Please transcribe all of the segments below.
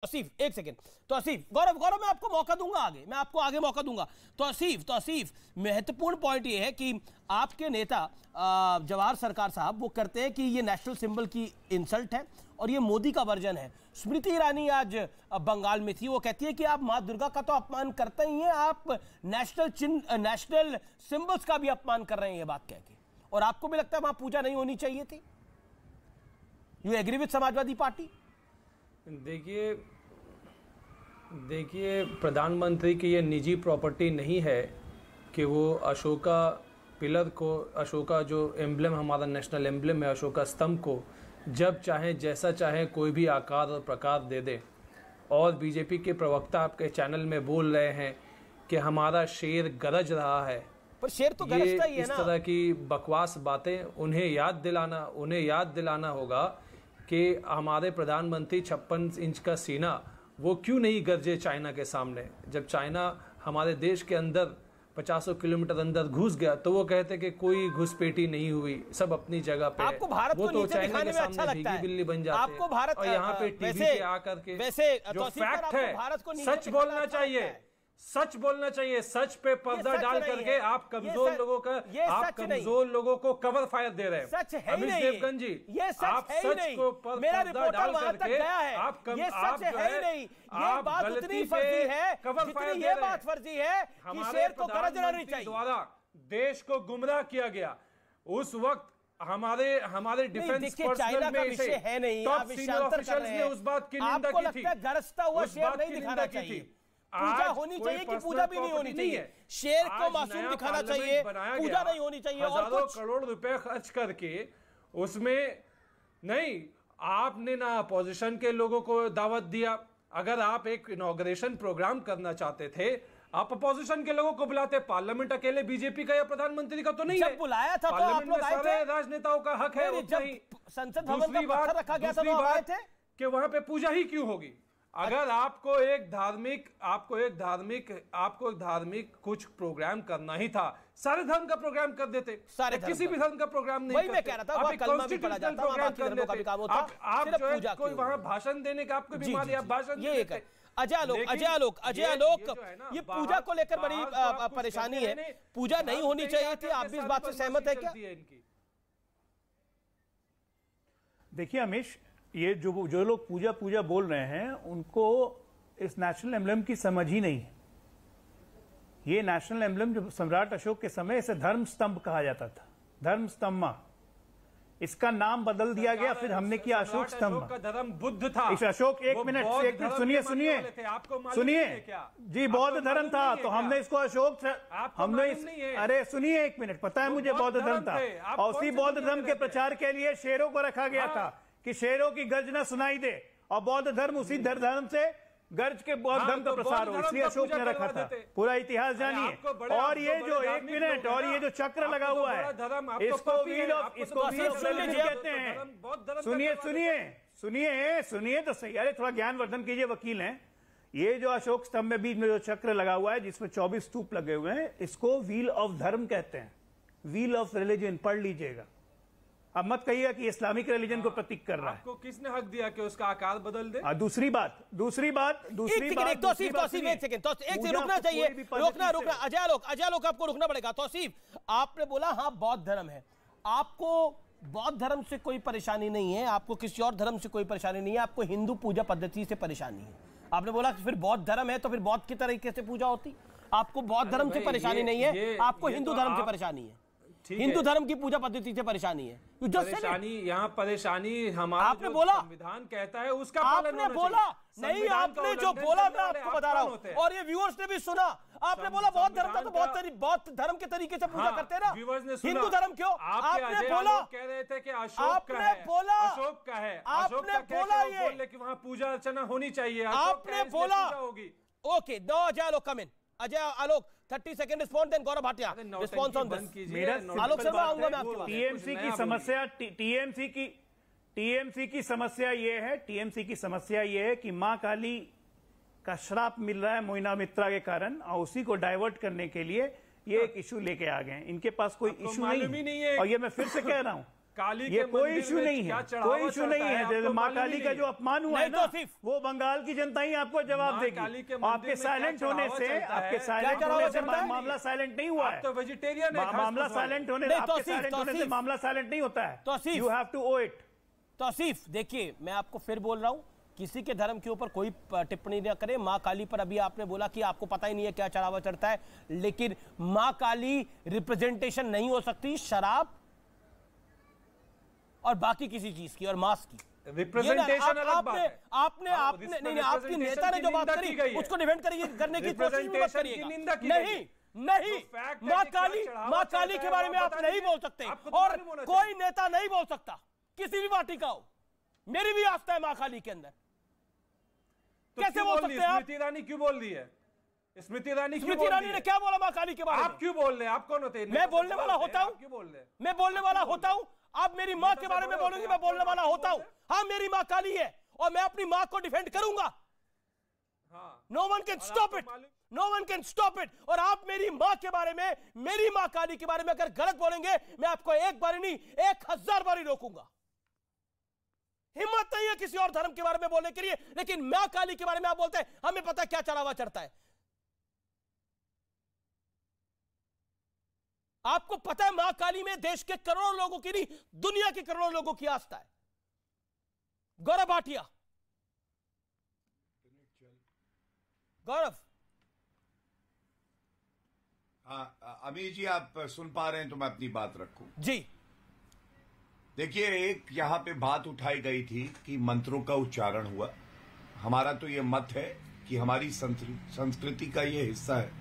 तौसीफ एक सेकंड। तौसीफ गौरव मैं आपको मौका दूंगा, मैं आपको आगे मौका दूंगा। तौसीफ महत्वपूर्ण पॉइंट ये है कि आपके नेता जवाहर सरकार साहब वो करते हैं कि ये नेशनल सिंबल की इंसल्ट है और ये मोदी का वर्जन है। स्मृति ईरानी आज बंगाल में थी, वो कहती है कि आप मां दुर्गा का तो अपमान करते ही हैं, आप नेशनल सिंबल्स का भी अपमान कर रहे हैं ये बात कह के, और आपको भी लगता है वहां पूजा नहीं होनी चाहिए थी। You agree with Samajwadi Party? देखिए प्रधानमंत्री की ये निजी प्रॉपर्टी नहीं है कि वो अशोका पिलर को, अशोका जो एम्ब्लेम हमारा नेशनल एम्ब्लेम है, अशोका स्तंभ को जब चाहे जैसा चाहे कोई भी आकार और प्रकार दे दे। और बीजेपी के प्रवक्ता आपके चैनल में बोल रहे हैं कि हमारा शेर गरज रहा है, पर शेर तो गरजता ही है ना। इस तरह की बकवास बातें उन्हें याद दिलाना होगा कि हमारे प्रधानमंत्री 56 इंच का सीना वो क्यों नहीं गरजे चाइना के सामने। जब चाइना हमारे देश के अंदर 50 किलोमीटर अंदर घुस गया तो वो कहते कि कोई घुसपैठी नहीं हुई, सब अपनी जगह पे। आपको भारत वो को तो नीचे चाइना दिखाने के में अच्छा सामने लगता है, बिल्ली बन जाते आपको भारत, और यहाँ पे टीवी पे आकर के जो फैक्ट है सच बोलना चाहिए, सच बोलना चाहिए, सच पे पर्दा डाल करके आप कमजोर लोगों को कवर फायर दे रहे हैं। सच है अमित देवगन जी, ये सच है ही नहीं। मेरा रिपोर्टर वहां तक गया है, ये सच है ही नहीं। ये बात उतनी फर्जी है जितनी ये बात फर्जी है कि शेर को गरजना नहीं चाहिए। द्वारा देश को गुमराह किया गया। उस वक्त हमारे डिफेंस पर्सनल में से है नहीं, टॉप सीनियर ऑफिसर्स ने उस बात की निंदा की थी। गरजता हुआ शेर नहीं दिखाना चाहिए, पूजा होनी चाहिए कि पूजा भी नहीं होनी चाहिए। शेर को मासूम दिखाना चाहिए, पूजा नहीं होनी चाहिए। और कुछ करोड़ रुपए खर्च करके उसमें नहीं, आपने ना अपोजिशन के लोगों को दावत दिया। अगर आप एक इनॉग्रेशन प्रोग्राम करना चाहते थे, आप अपोजिशन के लोगों को बुलाते। पार्लियामेंट अकेले बीजेपी का या प्रधानमंत्री का तो नहीं है। बुलाया था तो आप लोग आए थे, राजनेताओं का हक है। संसद भवन का पत्थर रखा गया था, लोग आए थे कि वहां पे पूजा ही क्यों होगी। अगर आपको एक धार्मिक कुछ प्रोग्राम करना ही था, सारे धर्म का प्रोग्राम कर देते। किसी भी धर्म का प्रोग्राम नहीं करते। मैं कह रहा था आप कॉन्स्टिट्यूशनल प्रोग्राम कर देते। आप जो है कोई वहां भाषण देने का आपको बीमारी, आप भाषण ये एक अजय आलोक ये पूजा को लेकर बड़ी परेशानी है। पूजा नहीं होनी चाहिए थी, आप भी इस बात से सहमत है क्या? देखिए अमीश, ये जो लोग पूजा बोल रहे हैं उनको इस नेशनल एम्ब्लेम की समझ ही नहीं है। ये नेशनल एम्ब्लेम जो सम्राट अशोक के समय इसे धर्म स्तंभ कहा जाता था, धर्म स्तंभ। इसका नाम बदल दिया गया, फिर हमने किया अशोक स्तंभ। धर्म बुद्ध था। इस अशोक एक मिनट सुनिए जी, बौद्ध धर्म था तो हमने इसको अशोक, अरे सुनिए एक मिनट, पता है मुझे बौद्ध धर्म था, और उसी बौद्ध धर्म के प्रचार के लिए शेरों को रखा गया था कि शेरों की गर्जना सुनाई दे, और बौद्ध धर्म उसी धर्म से गर्ज के बौद्ध धर्म का प्रसार हो, इसलिए अशोक ने रखा था। पूरा इतिहास जानिए। और ये जो एक मिनट, और ये जो चक्र लगा हुआ है, इसको व्हील ऑफ रिलीजन कहते हैं। सुनिए तो सही। अरे थोड़ा ज्ञानवर्धन कीजिए, वकील हैं। ये जो अशोक स्तंभ में बीच में जो चक्र लगा हुआ है जिसमें 24 स्तूप लगे हुए हैं, इसको व्हील ऑफ धर्म कहते हैं, व्हील ऑफ रिलीजन। पढ़ लीजिएगा। अब मत कहिएगा कि इस्लामिक रिलीजन को प्रतीक कर रहा है। आपको किसने हक दिया कि उसका आकार बदल दे? दूसरी बात रुकना चाहिए, रुकना अजय आलोक आपको रुकना पड़ेगा। तौसीफ, आपने बोला हाँ बौद्ध धर्म है, आपको बौद्ध धर्म से कोई परेशानी नहीं है, आपको किसी और धर्म से कोई परेशानी नहीं है, आपको हिंदू पूजा पद्धति से परेशानी है। आपने बोला फिर बौद्ध धर्म है तो फिर बौद्ध की तरीके से पूजा होती। आपको बौद्ध धर्म से परेशानी नहीं है, आपको हिंदू धर्म से परेशानी है, हिंदू धर्म की पूजा पद्धति से परेशानी है। परेशानी हमारा आपने बोला संविधान कहता है उसका आपने बोला नहीं, आपने जो बोला मैं आपको बता रहा हूं, और ये व्यूअर्स ने भी सुना। आपने बोला बौद्ध धर्म था तो बौद्ध धर्म के तरीके से पूजा करते हैं ना, हिंदू धर्म क्यों? आपने बोला, कह रहे थे कि अशोक का है, आपने बोला ये कि वहां पूजा अर्चना होनी चाहिए, आपने बोला। Okay, no Ajay Alok come in. Ajay Alok 30 second respond, then Gaurav Bhatia response on this. Alok Sharma आऊंगा मैं आपके पास। टीएमसी की समस्या ये है कि मां काली का श्राप मिल रहा है मोइना मित्रा के कारण, और उसी को डाइवर्ट करने के लिए ये एक इशू लेके आ गए। इनके पास कोई इशू नहीं है। और ये मैं फिर से कह रहा हूं, ये कोई इशू नहीं है, कोई इशू नहीं है। माँ काली का जो अपमान हुआ है ना, वो बंगाल की जनता ही आपको जवाब देगी। आपके साइलेंट होने से, आपके साइलेंट होने से मामला साइलेंट नहीं हुआ है। तो वेजिटेरियन है, मामला साइलेंट होने से मामला साइलेंट नहीं होता है। You have to owe it. Tauseef, देखिए मैं आपको फिर बोल रहा हूं, किसी के धर्म के ऊपर कोई टिप्पणी न करे। माँ काली पर अभी आपने बोला कि आपको पता ही नहीं है क्या चढ़ावा चढ़ता है, लेकिन माँ काली रिप्रेजेंटेशन नहीं हो सकती शराब और बाकी किसी चीज की और मांस की। रिप्रेजेंटेशन अलग बात है। आपने नहीं, आपकी नेता ने जो बात करी उसको डिफेंड करने की कोशिश मत करिएगा। नहीं, माँ काली के बारे में आप नहीं बोल सकते, और कोई नेता नहीं बोल सकता, किसी भी पार्टी का हो। मेरी भी आस्था है माँ काली के अंदर। कैसे बोल सकते हैं आप? स्मृति ईरानी क्यों बोल दी है? स्मृति ईरानी ने क्या बोला माँ काली के बारे में? आप क्यों बोल रहे हैं? आप कौन होते हैं? मैं बोलने वाला होता हूं? क्यों बोल रहे हैं? मैं बोलने वाला होता हूं? आप मेरी माँ के बारे में बोलोगे, मैं बोलने वाला होता हूं। हाँ, मेरी माँ काली है और मैं अपनी माँ को डिफेंड करूंगा। No one can stop it, no one can stop it. और आप मेरी माँ के बारे में, मेरी माँ काली के बारे में अगर गलत बोलेंगे, मैं आपको एक बार नहीं 1000 बार रोकूंगा। हिम्मत नहीं है किसी और धर्म के बारे में बोलने के लिए, लेकिन माँ काली के बारे में आप बोलते हैं हमें पता क्या चढ़ावा चढ़ता है। आपको पता है मां काली में देश के करोड़ों लोगों की नहीं, दुनिया के करोड़ों लोगों की आस्था है। गौरव भाटिया। गौरव। अमीर जी, आप सुन पा रहे हैं तो मैं अपनी बात रखूं जी। देखिए, एक यहां पे बात उठाई गई थी कि मंत्रों का उच्चारण हुआ। हमारा तो ये मत है कि हमारी संस्कृति का ये हिस्सा है,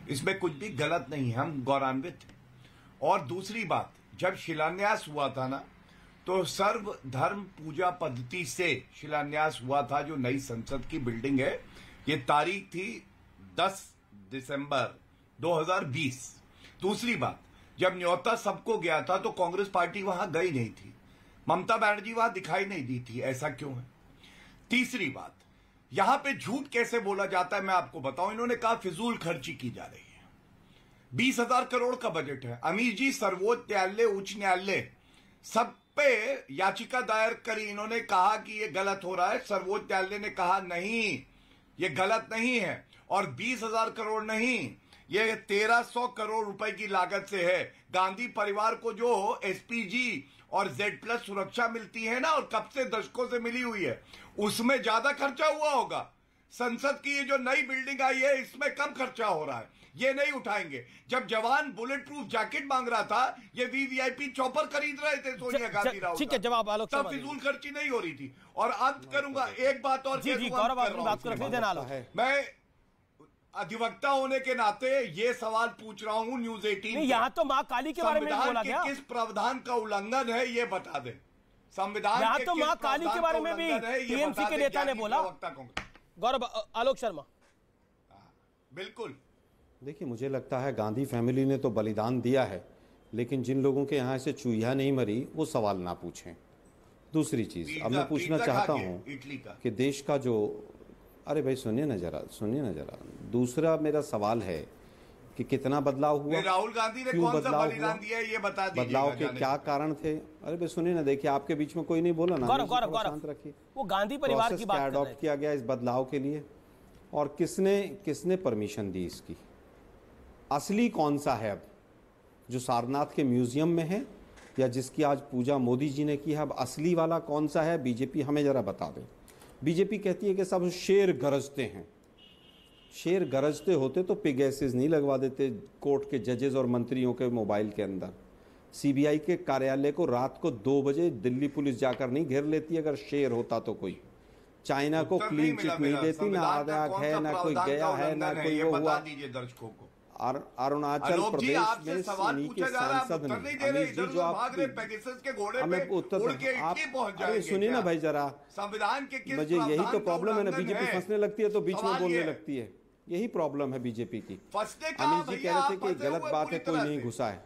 इसमें कुछ भी गलत नहीं है, हम गौरवान्वित हैं। और दूसरी बात, जब शिलान्यास हुआ था ना, तो सर्व धर्म पूजा पद्धति से शिलान्यास हुआ था। जो नई संसद की बिल्डिंग है, ये तारीख थी 10 दिसंबर 2020। दूसरी बात, जब न्योता सबको गया था तो कांग्रेस पार्टी वहां गई नहीं थी, ममता बनर्जी वहां दिखाई नहीं दी थी। ऐसा क्यों है? तीसरी बात, यहां पे झूठ कैसे बोला जाता है मैं आपको बताऊं। इन्होंने कहा फिजूल खर्ची की जा रही है। 20,000 करोड़ का बजट है। अमीर जी, सर्वोच्च न्यायालय, उच्च न्यायालय सब पे याचिका दायर करी। इन्होंने कहा कि ये गलत हो रहा है। सर्वोच्च न्यायालय ने कहा नहीं, ये गलत नहीं है। और 20,000 करोड़ नहीं, ये 1300 करोड़ रुपए की लागत से है। गांधी परिवार को जो एसपीजी और Z+ सुरक्षा मिलती है ना, और कब से दशकों से मिली हुई है, उसमें ज्यादा खर्चा हुआ होगा। संसद की ये जो नई बिल्डिंग आई है, इसमें कम खर्चा हो रहा है। ये नहीं उठाएंगे। जब जवान बुलेट प्रूफ जैकेट मांग रहा था, ये वीवीआईपी चॉपर खरीद रहे थे सोनिया गांधी राहुल। ठीक है, जवाब आलोक तब फिजूल खर्ची नहीं हो रही थी। और अंत करूंगा एक बात और, मैं अधिवक्ता होने के नाते ये सवाल पूछ रहा हूं न्यूज 18। यहाँ तो माँ काली के बारे में बोला गया। किस प्रावधान का उल्लंघन है ये बता दें। संविधान यहाँ तो माँ काली के बारे में भी टीएमसी के नेता ने बोला। गौरव, आलोक शर्मा। बिल्कुल। देखिए, मुझे लगता है गांधी फैमिली ने तो बलिदान दिया है, लेकिन जिन लोगों के यहाँ से चूहिया नहीं मरी वो सवाल ना पूछें। दूसरी चीज अब मैं पूछना चाहता हूँ कि देश का जो, अरे भाई सुनिए ना जरा। दूसरा मेरा सवाल है कि कितना बदलाव हुआ, राहुल गांधी ने क्यों कौन सा बदलाव बलिदान हुआ, दिया ये बता दीजिए। बदलाव के क्या कारण थे? अरे भाई सुनिए ना, देखिए आपके बीच में कोई नहीं बोला ना, शांत रखिए। वो गांधी परिवार की बात अडॉप्ट किया गया इस बदलाव के लिए, और किसने परमिशन दी इसकी? असली कौन सा है अब, जो सारनाथ के म्यूजियम में है या जिसकी आज पूजा मोदी जी ने की है? अब असली वाला कौन सा है? बीजेपी हमें जरा बता दे। बीजेपी कहती है कि सब शेर गरजते हैं। शेर गरजते होते तो पिगेसिस नहीं लगवा देते कोर्ट के जजेस और मंत्रियों के मोबाइल के अंदर। सीबीआई के कार्यालय को रात को 2 बजे दिल्ली पुलिस जाकर नहीं घेर लेती अगर शेर होता तो कोई। चाइना को क्लीन चिट नहीं देती, ना आजाद है, ना कोई गया है, ना कोई वो हुआ। दर्शकों को अरुणाचल प्रदेश में सीनी के सांसद ने, अमीर जी जो आप हमें उत्तर, आप अरे सुनिए ना भाई जरा, संविधान के मुझे यही तो प्रॉब्लम है ना, बीजेपी फंसने लगती है तो बीच में बोलने लगती है, यही प्रॉब्लम है बीजेपी की। अमीर जी कह रहे थे कि गलत बात है, कोई नहीं घुसा है।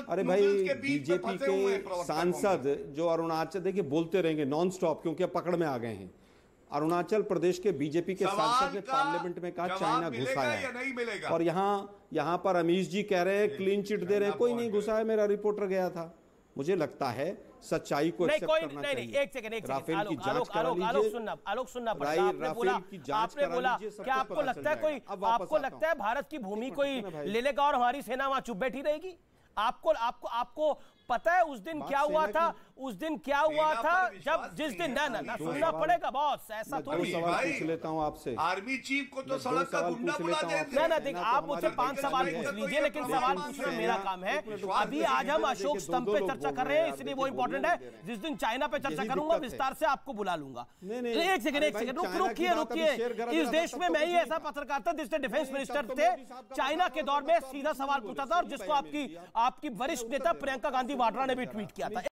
अरे भाई बीजेपी के सांसद जो अरुणाचल, देखिए बोलते रहेंगे नॉन स्टॉप क्योंकि अब पकड़ में आ गए हैं। अरुणाचल प्रदेश के बीजेपी के सांसद ने पार्लियामेंट में कहा चाइना घुसा है, और यहाँ पर अमीश जी कह रहे हैं क्लीन चिट दे रहे हैं, कोई नहीं घुसा है, मेरा रिपोर्टर गया था। मुझे लगता है सच्चाई को एक्सेप्ट करना चाहिए। नहीं, एक सेकंड राफेल की जांच करा आलोक लीजिए। सुनना पड़ेगा। आपने बोला क्या आपको लगता है भारत की भूमि कोई ले लेगा और हमारी सेना वहां चुप बैठी रहेगी? आपको पता है उस दिन क्या हुआ था? जब जिस दिन ना सुनना पड़ेगा बॉस, ऐसा थोड़ी। सवाल पूछ लेता हूं आपसे। आर्मी चीफ को तो सड़क का गुंडा बुला देते। ना देख, आप मुझसे 5 सवाल पूछ लीजिए, लेकिन सवाल पूछना मेरा काम है। अभी आज हम अशोक स्तंभ पे चर्चा कर रहे हैं, इसलिए वो इंपॉर्टेंट है। जिस दिन चाइना पे चर्चा करूंगा विस्तार से आपको बुला लूंगा। एक सेकंड रुकिए। इस देश में मैं ही ऐसा पत्रकार था जिसने डिफेंस मिनिस्टर थे, चाइना के दौर में सीधा सवाल पूछा था, और जिसको आपकी वरिष्ठ नेता प्रियंका गांधी वाड्रा ने भी ट्वीट किया था।